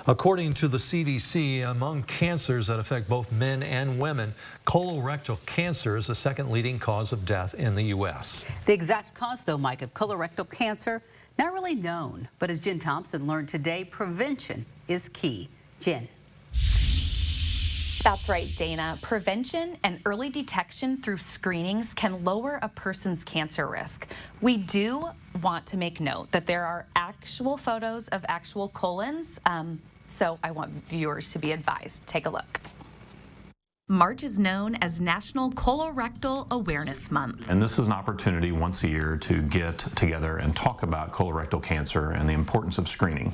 According to the CDC, among cancers that affect both men and women, colorectal cancer is the second leading cause of death in the U.S. The exact cause, though, Mike, of colorectal cancer, not really known. But as Jen Thompson learned today, prevention is key. Jen. That's right, Dana. Prevention and early detection through screenings can lower a person's cancer risk. We do want to make note that there are actual photos of actual colons, so I want viewers to be advised. Take a look. March is known as National Colorectal Awareness Month. And this is an opportunity once a year to get together and talk about colorectal cancer and the importance of screening.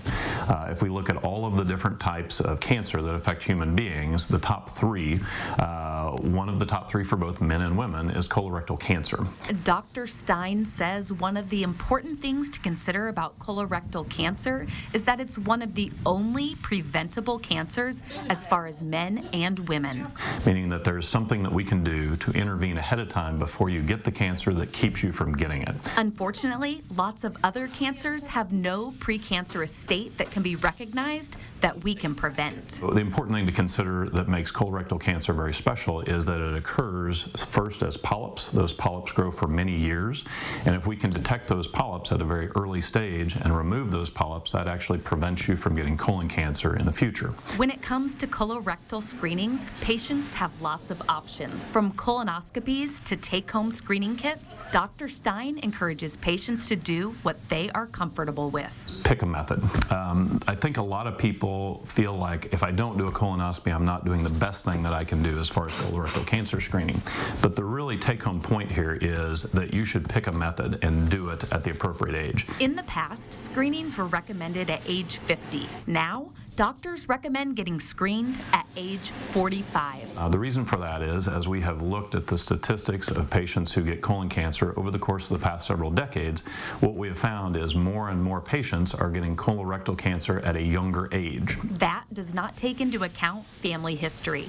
If we look at all of the different types of cancer that affect human beings, the top three, one of the top three for both men and women is colorectal cancer. Dr. Stein says one of the important things to consider about colorectal cancer is that it's one of the only preventable cancers as far as men and women. Meaning that there's something that we can do to intervene ahead of time before you get the cancer that keeps you from getting it. Unfortunately, lots of other cancers have no precancerous state that can be recognized that we can prevent. The important thing to consider that makes colorectal cancer very special is that it occurs first as polyps. Those polyps grow for many years, and if we can detect those polyps at a very early stage and remove those polyps, that actually prevents you from getting colon cancer in the future. When it comes to colorectal screenings, patients have lots of options. From colonoscopies to take-home screening kits, Dr. Stein encourages patients to do what they are comfortable with. Pick a method. I think a lot of people feel like if I don't do a colonoscopy, I'm not doing the best thing that I can do as far as colorectal cancer screening. But the really take-home point here is that you should pick a method and do it at the appropriate age. In the past, screenings were recommended at age 50. Now, doctors recommend getting screened at age 45. The reason for that is, as we have looked at the statistics of patients who get colon cancer over the course of the past several decades, what we have found is more and more patients are getting colorectal cancer at a younger age. That does not take into account family history.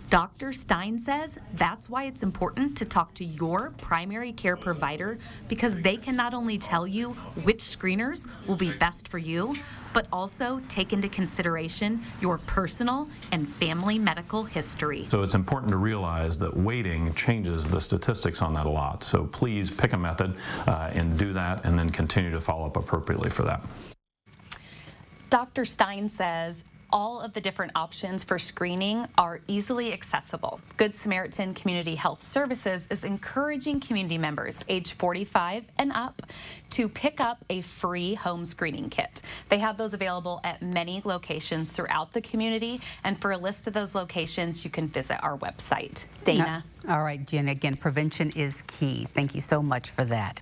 Dr. Stein says that's why it's important to talk to your primary care provider, because they can not only tell you which screeners will be best for you, but also take into consideration your personal and family medical history. So it's important to realize that waiting changes the statistics on that a lot. So please pick a method and do that, and then continue to follow up appropriately for that. Dr. Stein says all of the different options for screening are easily accessible. Good Samaritan Community Health Services is encouraging community members age 45 and up to pick up a free home screening kit. They have those available at many locations throughout the community, and for a list of those locations, you can visit our website. Dana. All right, Jen, again, prevention is key. Thank you so much for that.